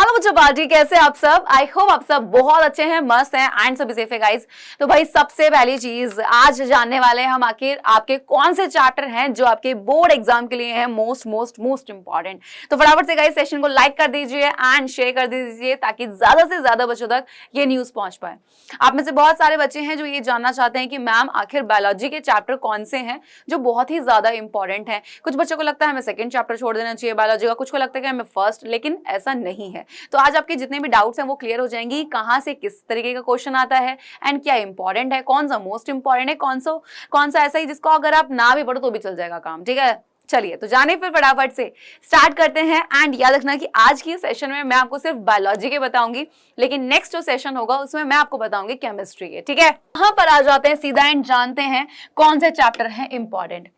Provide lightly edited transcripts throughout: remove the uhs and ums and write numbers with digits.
Hello बच्चों बाजी, कैसे आप सब? आई होप आप सब बहुत अच्छे हैं, मस्त हैं एंड सभी सेफ है गाइस। तो भाई सबसे पहली चीज आज जानने वाले हैं हम आखिर आपके कौन से चैप्टर हैं जो आपके बोर्ड एग्जाम के लिए हैं मोस्ट मोस्ट मोस्ट इंपॉर्टेंट। तो फटाफट से गाइस सेशन को लाइक कर दीजिए एंड शेयर कर दीजिए ताकि ज्यादा से ज्यादा बच्चों तक ये न्यूज पहुंच पाए। आप में से बहुत सारे बच्चे हैं जो ये जानना चाहते हैं कि मैम आखिर बायोलॉजी के चैप्टर कौन से हैं जो बहुत ही ज्यादा इंपॉर्टेंट है। कुछ बच्चों को लगता है हमें सेकंड चैप्टर छोड़ देना चाहिए बायोलॉजी का, कुछ को लगता है कि हमें फर्स्ट, लेकिन ऐसा नहीं है। तो आज आपके जितने भी डाउट्स हैं वो क्लियर हो जाएंगी, कहां से किस तरीके का क्वेश्चन आता है एंड क्या इंपॉर्टेंट है, कौन सा मोस्ट इंपॉर्टेंट है, कौन सा ऐसा ही जिसको अगर आप ना भी पढ़ो तो भी चल जाएगा काम। ठीक है, चलिए तो जाने फिर फटाफट से स्टार्ट करते हैं। एंड याद रखना कि आज की सेशन में मैं आपको सिर्फ बायोलॉजी के बताऊंगी, लेकिन नेक्स्ट जो सेशन होगा उसमें मैं आपको बताऊंगी केमिस्ट्री के। ठीक है, यहां पर आ जाते हैं सीधा एंड जानते हैं कौन से चैप्टर हैं इंपॉर्टेंट।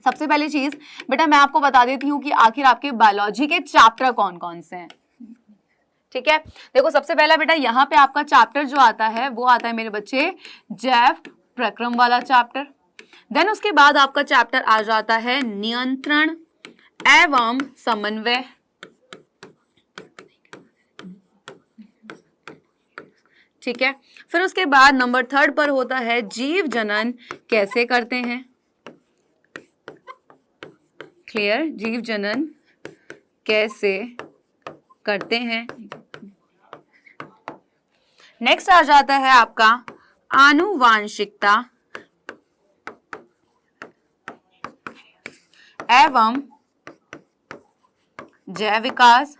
सबसे पहली चीज बेटा मैं आपको बता देती हूँ कि आखिर आपके बायोलॉजी के चैप्टर कौन कौन से हैं। ठीक है, देखो सबसे पहला बेटा यहाँ पे आपका चैप्टर जो आता है वो आता है मेरे बच्चे जैव प्रक्रम वाला चैप्टर। देन उसके बाद आपका चैप्टर आ जाता है नियंत्रण एवं समन्वय। ठीक है, फिर उसके बाद नंबर 3 पर होता है जीव जनन कैसे करते हैं। क्लियर, जीव जनन कैसे करते हैं। नेक्स्ट आ जाता है आपका आनुवांशिकता एवं जैव विकास।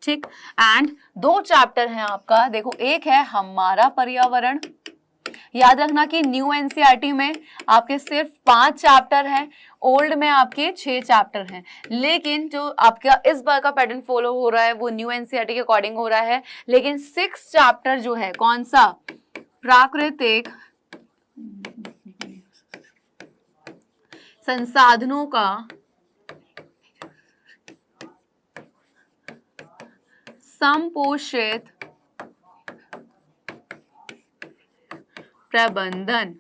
ठीक, एंड 2 चैप्टर हैं आपका, देखो एक है हमारा पर्यावरण। याद रखना कि न्यू एनसीईआरटी में आपके सिर्फ 5 चैप्टर हैं, ओल्ड में आपके 6 चैप्टर हैं, लेकिन जो आपका इस बार का पैटर्न फॉलो हो रहा है वो न्यू एनसीईआरटी के अकॉर्डिंग हो रहा है। लेकिन 6 चैप्टर जो है कौन सा, प्राकृतिक संसाधनों का संपोषित प्रबंधन।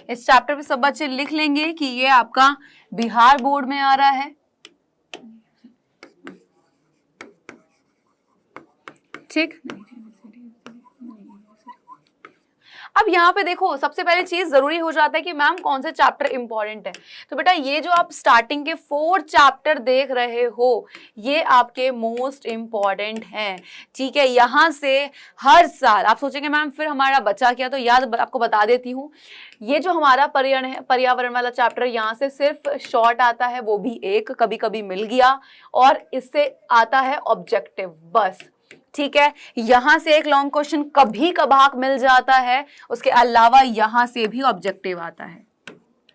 इस चैप्टर पे सब बच्चे लिख लेंगे कि ये आपका बिहार बोर्ड में आ रहा है। ठीक, अब यहाँ पे देखो सबसे पहले चीज जरूरी हो जाता है कि मैम कौन से चैप्टर इंपॉर्टेंट है। तो बेटा ये जो आप स्टार्टिंग के 4 चैप्टर देख रहे हो ये आपके मोस्ट इंपॉर्टेंट हैं। ठीक है, यहाँ से हर साल आप सोचेंगे मैम फिर हमारा बचा क्या, तो याद आपको बता देती हूँ, ये जो हमारा पर्यावरण वाला चैप्टर यहाँ से सिर्फ शॉर्ट आता है, वो भी एक कभी कभी मिल गया, और इससे आता है ऑब्जेक्टिव बस। ठीक है, यहां से एक लॉन्ग क्वेश्चन कभी कभार मिल जाता है, उसके अलावा यहां से भी ऑब्जेक्टिव आता है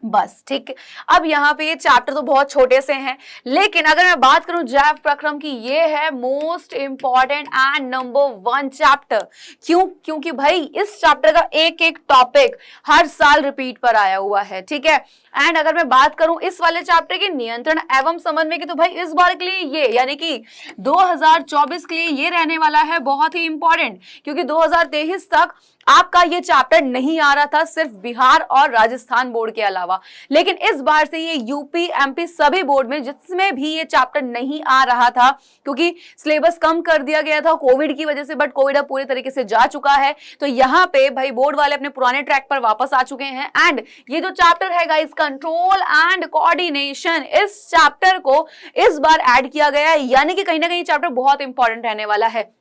बस। ठीक, अब यहाँ पे ये चैप्टर तो बहुत छोटे से हैं, लेकिन अगर मैं बात करूं जैव प्रक्रम की, ये है most important and number 1 chapter. क्यों? क्योंकि भाई इस चैप्टर का एक एक टॉपिक हर साल रिपीट पर आया हुआ है। ठीक है, एंड अगर मैं बात करूं इस वाले चैप्टर के नियंत्रण एवं समन्वय की, तो भाई इस बार के लिए ये यानी कि 2024 के लिए ये रहने वाला है बहुत ही इंपॉर्टेंट, क्योंकि 2023 तक आपका ये चैप्टर नहीं आ रहा था सिर्फ बिहार और राजस्थान बोर्ड के अलावा, लेकिन इस बार से ये यूपी एमपी सभी बोर्ड में जिसमें भी ये चैप्टर नहीं आ रहा था, क्योंकि सिलेबस कम कर दिया गया था कोविड की वजह से, बट कोविड अब पूरे तरीके से जा चुका है। तो यहाँ पे भाई बोर्ड वाले अपने पुराने ट्रैक पर वापस आ चुके हैं। एंड ये जो चैप्टर है गाइस कंट्रोल एंड कोऑर्डिनेशन, इस चैप्टर को इस बार ऐड किया गया है, यानी कि कहीं ना कहीं चैप्टर बहुत इंपॉर्टेंट रहने वाला है।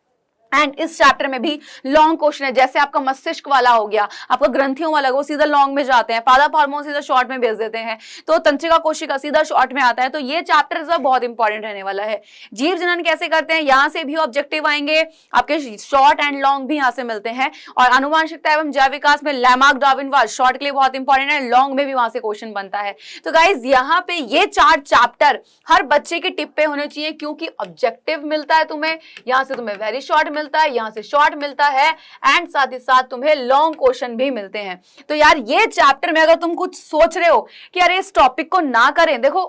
एंड इस चैप्टर में भी लॉन्ग क्वेश्चन है, जैसे आपका मस्तिष्क वाला हो गया, आपका ग्रंथियों वाला, वो सीधा लॉन्ग में जाते हैं, पादप हार्मोन सीधा शॉर्ट में भेज देते हैं, तो तंत्रिका कोशिका सीधा शॉर्ट में आता है। तो ये चैप्टर सब बहुत इंपॉर्टेंट रहने वाला है। जीव जनन कैसे करते हैं, यहाँ से भी ऑब्जेक्टिव आएंगे आपके, शॉर्ट एंड लॉन्ग भी यहाँ से मिलते हैं। और आनुवांशिकता एवं जैव विकास में लैमार्क डार्विनवाद शॉर्ट के लिए बहुत इंपॉर्टेंट है, लॉन्ग में भी वहां से क्वेश्चन बनता है। तो गाइज यहाँ पे ये 4 चैप्टर हर बच्चे की टिप पे होने चाहिए, क्योंकि ऑब्जेक्टिव मिलता है तुम्हें, यहाँ से तुम्हें वेरी शॉर्ट मिलता है, यहाँ से शॉर्ट मिलता है, एंड साथ ही साथ तुम्हें लॉन्ग क्वेश्चन भी मिलते हैं। तो यार ये चैप्टर में अगर तुम कुछ सोच रहे हो कि अरे इस टॉपिक को ना करें, देखो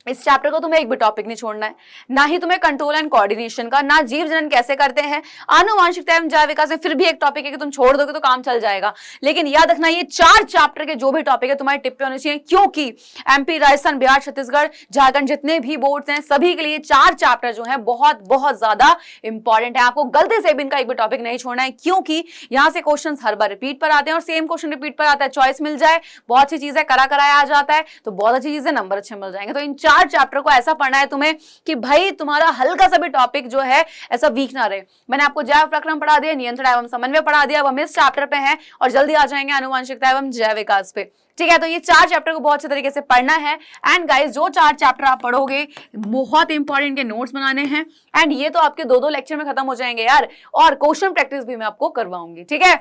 इस चैप्टर को तुम्हें एक भी टॉपिक नहीं छोड़ना है, ना ही तुम्हें कंट्रोल एंड कोऑर्डिनेशन का, ना जीव जनन कैसे करते हैं, आनुवांशिकता एवं जैव विकास में फिर भी एक टॉपिक है कि तुम छोड़ दोगे तो काम चल जाएगा। लेकिन याद रखना ये 4 चैप्टर के जो भी टॉपिक है तुम्हारे टिप पे होने चाहिए, क्योंकि एमपी, राजस्थान, बिहार, छत्तीसगढ़, झारखंड जितने भी बोर्ड्स हैं सभी के लिए 4 चैप्टर जो है बहुत बहुत ज्यादा इंपॉर्टेंट है। आपको गलती से भी इनका एक भी टॉपिक नहीं छोड़ना है, क्योंकि यहां से क्वेश्चन हर बार रिपीट पर आते हैं और सेम क्वेश्चन रिपीट पर आता है। चॉइस मिल जाए बहुत अच्छी चीज है, करा कराया आ जाता है तो बहुत अच्छी चीज है, नंबर अच्छे मिल जाएंगे। तो इन 4 चैप्टर को ऐसा पढ़ना है तुम्हें कि भाई तुम्हारा हल्का सा भी टॉपिक जो है ऐसा वीक ना रहे। मैंने आपको जैव प्रक्रम पढ़ा दिया, नियंत्रण एवं समन्वय पढ़ा दिया, अब हम इस चैप्टर पे हैं और जल्दी आ जाएंगे आनुवांशिकता एवं जैव विकास पे। ठीक है, तो ये 4 चैप्टर को बहुत अच्छे तरीके से पढ़ना है। एंड गाइस जो 4 चैप्टर आप पढ़ोगे बहुत इंपॉर्टेंट के नोट्स बनाने हैं, एंड ये तो आपके 2-2 लेक्चर में खत्म हो जाएंगे यार, और क्वेश्चन प्रैक्टिस भी मैं आपको करवाऊंगी। ठीक है,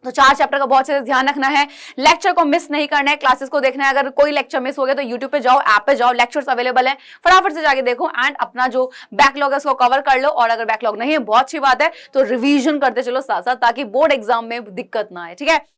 तो 4 चैप्टर का बहुत अच्छे से ध्यान रखना है, लेक्चर को मिस नहीं करना है, क्लासेस को देखना है। अगर कोई लेक्चर मिस हो गया तो यूट्यूब पे जाओ, ऐप पे जाओ, लेक्चर्स अवेलेबल है, फटाफट से जाके देखो एंड अपना जो बैकलॉग है उसको कवर कर लो। और अगर बैकलॉग नहीं है बहुत अच्छी बात है, तो रिवीजन करते चलो साथ साथ, ताकि बोर्ड एग्जाम में दिक्कत ना आए। ठीक है।